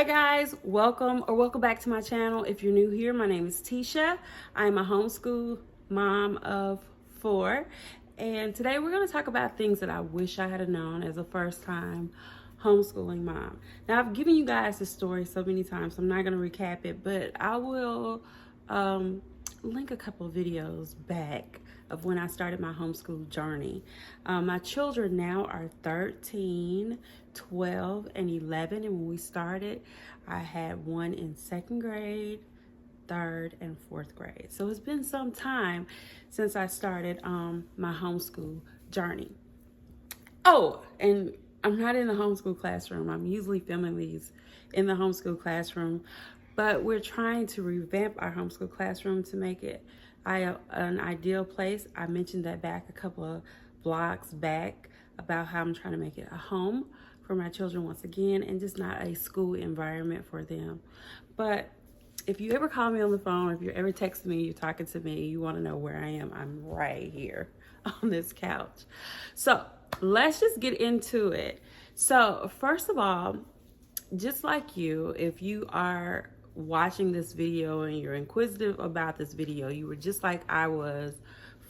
Hi guys, welcome back to my channel. If you're new here, my name is Tisha. I'm a homeschool mom of 4, and today we're going to talk about things that I wish I had known as a first time homeschooling mom. Now, I've given you guys this story so many times, so I'm not going to recap it, but I will link a couple of videos back of when I started my homeschool journey. My children now are 13, 12, and 11, and when we started, I had one in 2nd grade, 3rd, and 4th grade. So it's been some time since I started my homeschool journey. Oh, and I'm not in the homeschool classroom. I'm usually filming these in the homeschool classroom, but we're trying to revamp our homeschool classroom to make it an ideal place. I mentioned that back a couple of vlogs back about how I'm trying to make it a home for my children once again, and just not a school environment for them. But if you ever call me on the phone, if you're ever texting me, you're talking to me, you want to know where I am, I'm right here on this couch. So let's just get into it. So first of all, just like you, if you are watching this video and you're inquisitive about this video, you were just like I was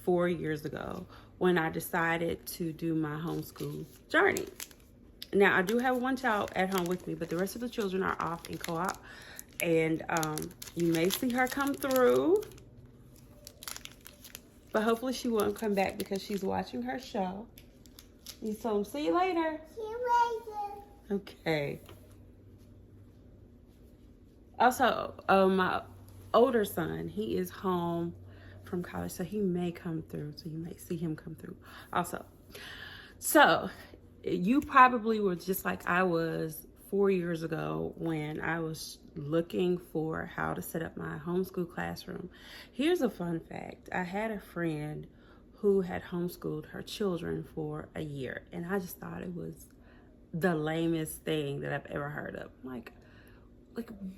4 years ago when I decided to do my homeschool journey. Now, I do have one child at home with me, but the rest of the children are off in co-op, and you may see her come through, but hopefully she won't come back because she's watching her show. You told them, see you later. See you later. Okay. Also, my older son, he is home from college, so he may come through. So you may see him come through also. So you probably were just like I was 4 years ago when I was looking for how to set up my homeschool classroom. Here's a fun fact. I had a friend who had homeschooled her children for a year, and I just thought it was the lamest thing that I've ever heard of. Like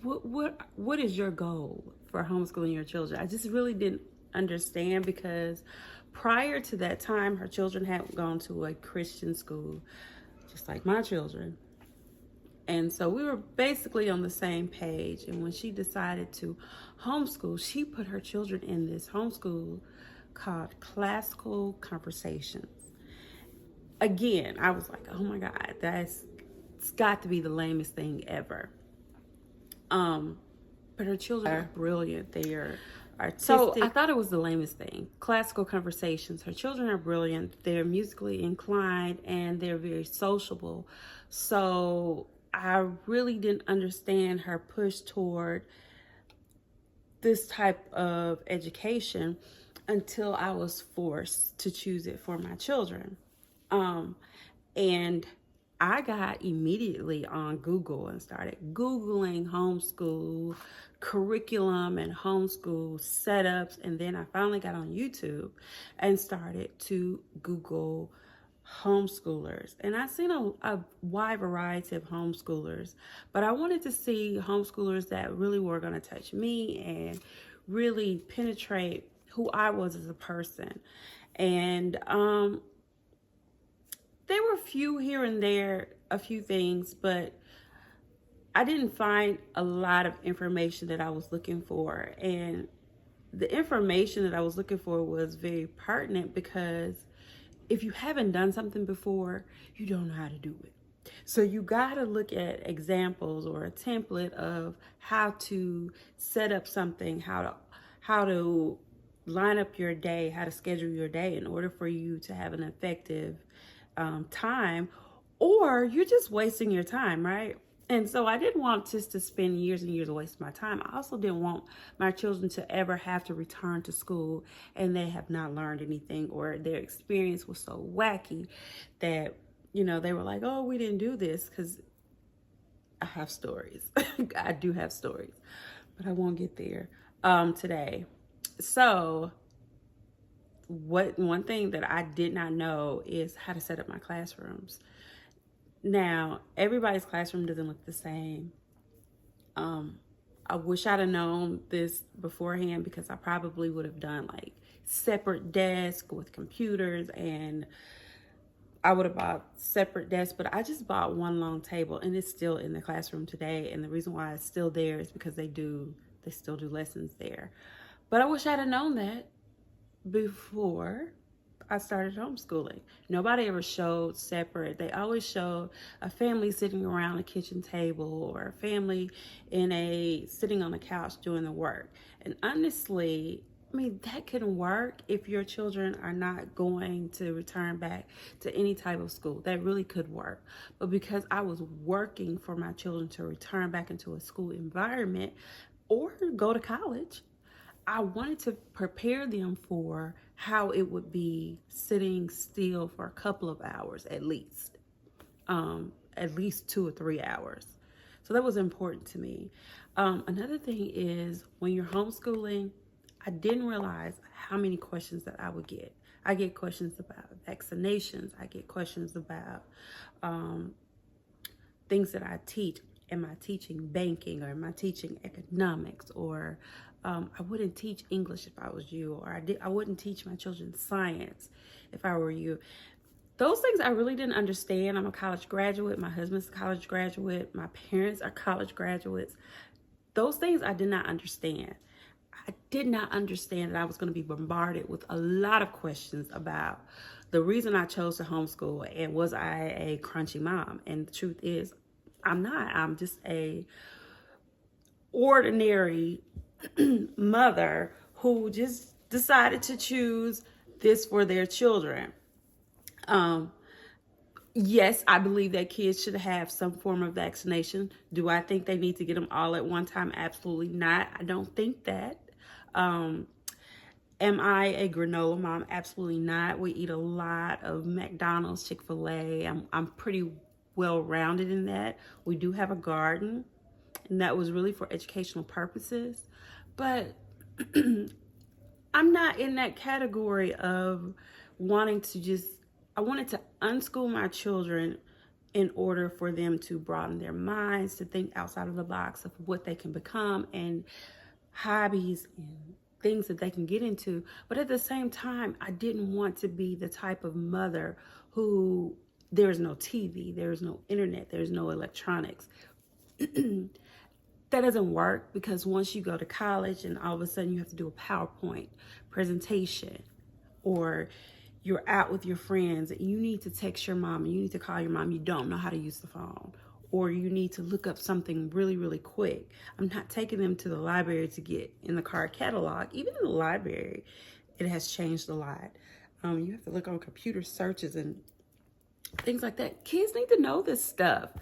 what is your goal for homeschooling your children? I just really didn't understand, because prior to that time, her children had gone to a Christian school, just like my children. And so we were basically on the same page. And when she decided to homeschool, she put her children in this homeschool called Classical Conversations. Again, I was like, oh my God, it's got to be the lamest thing ever. But her children are brilliant. They are artistic. So I thought it was the lamest thing. Classical Conversations. Her children are brilliant. They're musically inclined and they're very sociable. So I really didn't understand her push toward this type of education until I was forced to choose it for my children. And I got immediately on Google and started Googling homeschool curriculum and homeschool setups. And then I finally got on YouTube and started to Google homeschoolers. And I've seen a wide variety of homeschoolers, but I wanted to see homeschoolers that really were going to touch me and really penetrate who I was as a person. And there were a few here and there, a few things, but I didn't find a lot of information that I was looking for. And the information that I was looking for was very pertinent, because if you haven't done something before, you don't know how to do it. So you got to look at examples or a template of how to set up something, how to line up your day, how to schedule your day in order for you to have an effective time, or you're just wasting your time, right? And so I didn't want just to spend years and years wasting my time. I also didn't want my children to ever have to return to school and they have not learned anything, or their experience was so wacky that, they were like, oh, we didn't do this, because I have stories. I do have stories, but I won't get there today. So one thing that I did not know is how to set up my classrooms. Now, everybody's classroom doesn't look the same. I wish I'd have known this beforehand, because I probably would have done like separate desks with computers, and I would have bought separate desks, but I just bought one long table, and it's still in the classroom today. And the reason why it's still there is because they still do lessons there. But I wish I'd have known that before I started homeschooling. Nobody ever showed separate. They always showed a family sitting around a kitchen table, or a family sitting on the couch doing the work. And honestly, I mean, that can work if your children are not going to return back to any type of school. That really could work. But because I was working for my children to return back into a school environment or go to college, I wanted to prepare them for how it would be sitting still for a couple of hours at least 2 or 3 hours. So that was important to me. Another thing is, when you're homeschooling, I didn't realize how many questions that I would get. I get questions about vaccinations. I get questions about things that I teach. Am I teaching banking, or am I teaching economics? Or I wouldn't teach English if I was you, or I wouldn't teach my children science if I were you. Those things I really didn't understand. I'm a college graduate. My husband's a college graduate. My parents are college graduates. Those things I did not understand. I did not understand that I was going to be bombarded with a lot of questions about the reason I chose to homeschool, and was I a crunchy mom? And the truth is, I'm not. I'm just a ordinary mother who just decided to choose this for their children. Yes, I believe that kids should have some form of vaccination. Do I think they need to get them all at one time? Absolutely not. I don't think that. Am I a granola mom? Absolutely not. We eat a lot of McDonald's, Chick-fil-A. I'm pretty well-rounded in that. We do have a garden, and that was really for educational purposes. But I'm not in that category of wanting to I wanted to unschool my children in order for them to broaden their minds, to think outside of the box of what they can become, and hobbies and things that they can get into. But at the same time, I didn't want to be the type of mother who there's no TV, there's no internet, there's no electronics. That doesn't work, because once you go to college and all of a sudden you have to do a PowerPoint presentation, or you're out with your friends and you need to text your mom and you need to call your mom, you don't know how to use the phone, or you need to look up something really, really quick. I'm not taking them to the library to get in the card catalog. Even in the library, it has changed a lot. You have to look on computer searches and things like that. Kids need to know this stuff.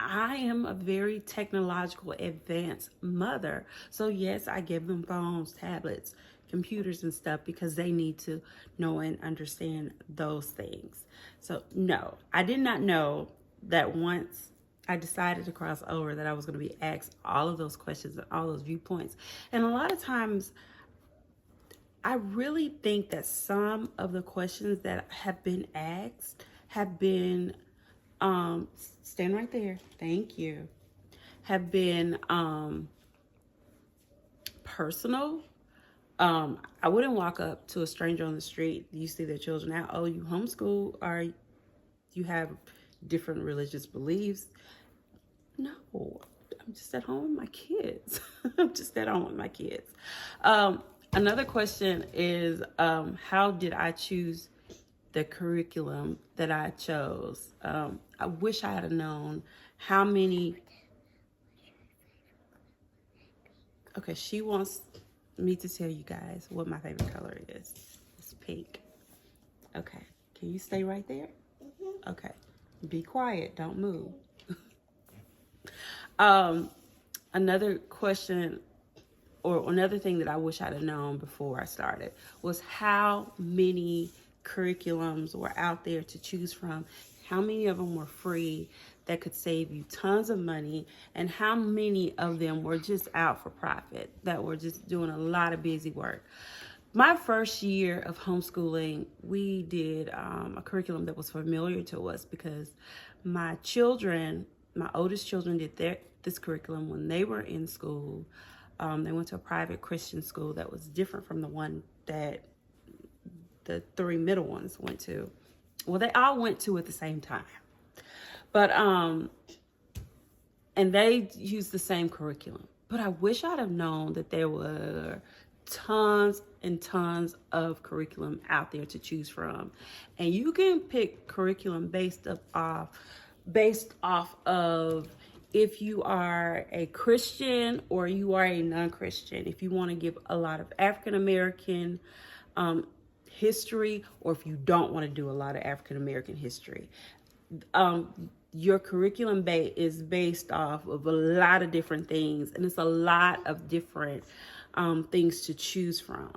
I am a very technological, advanced mother. So yes, I give them phones, tablets, computers and stuff, because they need to know and understand those things. So no, I did not know that once I decided to cross over that I was going to be asked all of those questions and all those viewpoints. And a lot of times, I really think that some of the questions that have been asked have been, stand right there, thank you, have been personal. I wouldn't walk up to a stranger on the street. You see their children out. Oh, you homeschool, or you have different religious beliefs? No, I'm just at home with my kids. I'm just at home with my kids. Another question is, how did I choose the curriculum that I chose? I wish I had known how many. Okay, she wants me to tell you guys what my favorite color is. It's pink. Okay, can you stay right there? Mm-hmm. Okay, be quiet, don't move. Another question, or another thing that I wish I'd have known before I started, was how many curriculums were out there to choose from, how many of them were free that could save you tons of money, and how many of them were just out for profit, that were just doing a lot of busy work. My first year of homeschooling, we did a curriculum that was familiar to us, because my oldest children did this curriculum when they were in school. They went to a private Christian school that was different from the one that the 3 middle ones went to. Well, they all went to at the same time. But and they used the same curriculum. But I wish I'd have known that there were tons and tons of curriculum out there to choose from. And you can pick curriculum based off of if you are a Christian or you are a non-Christian. If you want to give a lot of African American history, or if you don't want to do a lot of African American history. Your curriculum is based off of a lot of different things, and it's a lot of different things to choose from.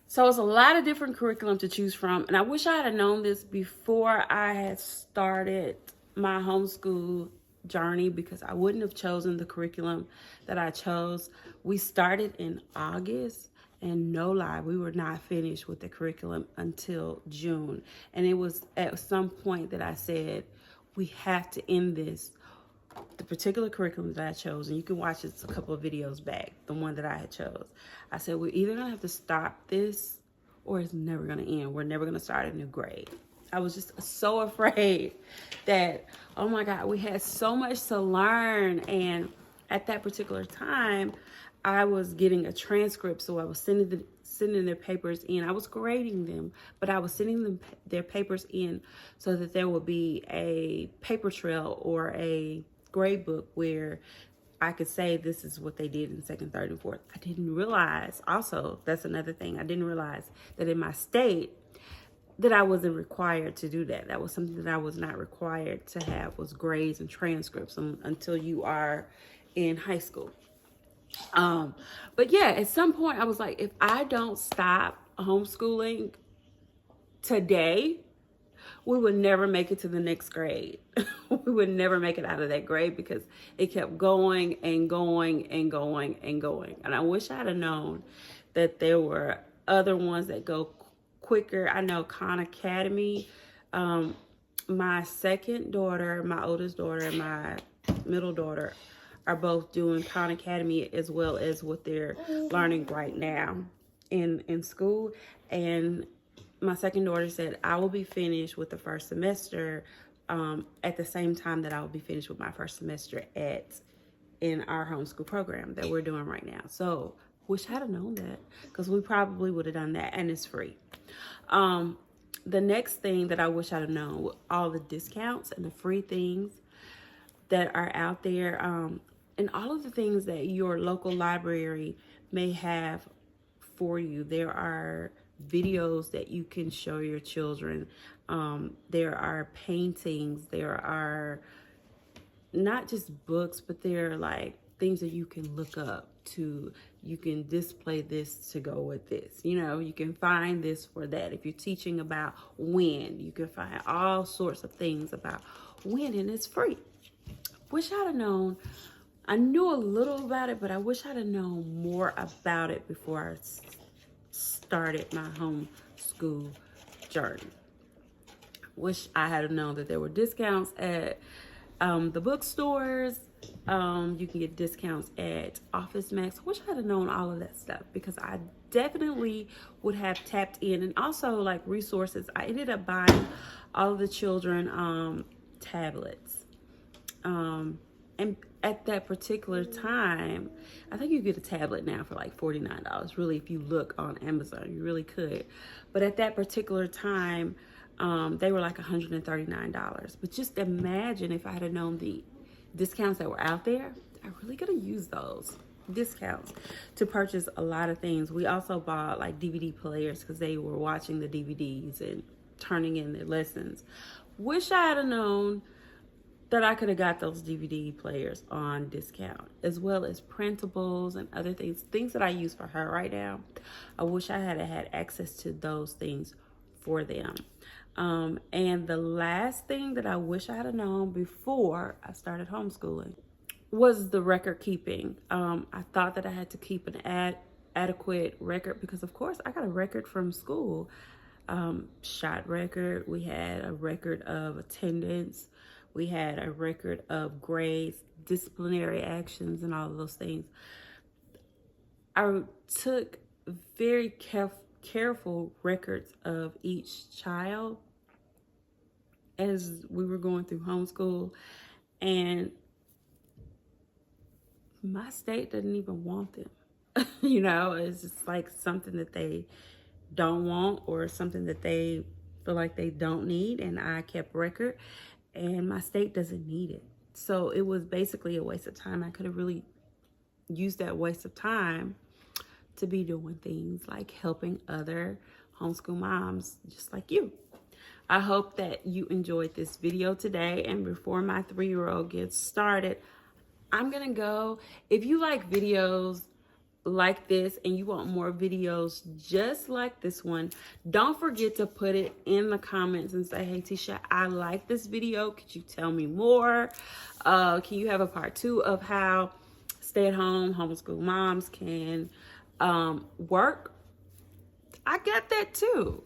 So it's a lot of different curriculum to choose from, and I wish I had known this before I had started my homeschool journey, because I wouldn't have chosen the curriculum that I chose. We started in August, and no lie, we were not finished with the curriculum until June. And it was at some point that I said, we have to end this. The particular curriculum that I chose, and you can watch this a couple of videos back, the one that I had chose. I said, we're either gonna have to stop this or it's never gonna end. We're never gonna start a new grade. I was just so afraid that, oh my God, we had so much to learn. And at that particular time, I was getting a transcript, so I was sending their papers in. I was grading them, but I was sending them their papers in so that there would be a paper trail or a grade book where I could say this is what they did in second, third, and fourth. I didn't realize, also, that's another thing, I didn't realize that in my state that I wasn't required to do that. That was something that I was not required to have, was grades and transcripts until you are in high school. But yeah, at some point I was like, if I don't stop homeschooling today, we would never make it to the next grade. We would never make it out of that grade, because it kept going and going and going and going. And I wish I had known that there were other ones that go quicker. I know Khan Academy, my second daughter, my oldest daughter, and my middle daughter are both doing Khan Academy, as well as what they're learning right now in school. And my second daughter said, I will be finished with the first semester at the same time that I will be finished with my first semester in our homeschool program that we're doing right now. So wish I'd have known that, because we probably would have done that, and it's free. The next thing that I wish I'd have known, all the discounts and the free things that are out there, and all of the things that your local library may have for you. There are videos that you can show your children. There are paintings. There are not just books, but they're like things that you can look up to. You can display this to go with this. You know, you can find this for that. If you're teaching about wind, you can find all sorts of things about wind, and it's free. Wish I'd have known. I knew a little about it, but I wish I'd have known more about it before I started my homeschool journey. Wish I had known that there were discounts at the bookstores. You can get discounts at Office Max. Wish I had known all of that stuff, because I definitely would have tapped in. And also, like, resources. I ended up buying all of the children tablets. And at that particular time, I think you get a tablet now for like $49. Really, if you look on Amazon, you really could. But at that particular time, they were like $139. But just imagine if I had known the discounts that were out there. I really could have used those discounts to purchase a lot of things. We also bought like DVD players, because they were watching the DVDs and turning in their lessons. Wish I had known that I could have got those DVD players on discount, as well as printables and other things that I use for her right now. I wish I had had access to those things for them. And the last thing that I wish I had known before I started homeschooling was the record keeping. I thought that I had to keep an adequate record, because of course I got a record from school. Shot record. We had a record of attendance. We had a record of grades, disciplinary actions, and all of those things. I took very careful records of each child as we were going through homeschool, and my state doesn't even want them. You know, it's just like something that they don't want or something that they feel like they don't need, and I kept record, and my state doesn't need it. So it was basically a waste of time. I could have really used that waste of time to be doing things like helping other homeschool moms just like you. I hope that you enjoyed this video today, and before my 3-year-old gets started, I'm gonna go. If you like videos like this and you want more videos just like this one, don't forget to put it in the comments and say, hey Tisha, I like this video, could you tell me more? Can you have a part 2 of how stay-at-home homeschool moms can work? I got that too.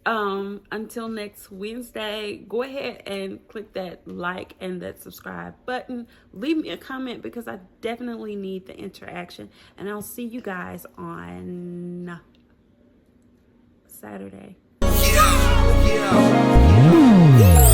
Until next Wednesday, go ahead and click that like and that subscribe button. Leave me a comment because I definitely need the interaction, and I'll see you guys on Saturday. Yeah.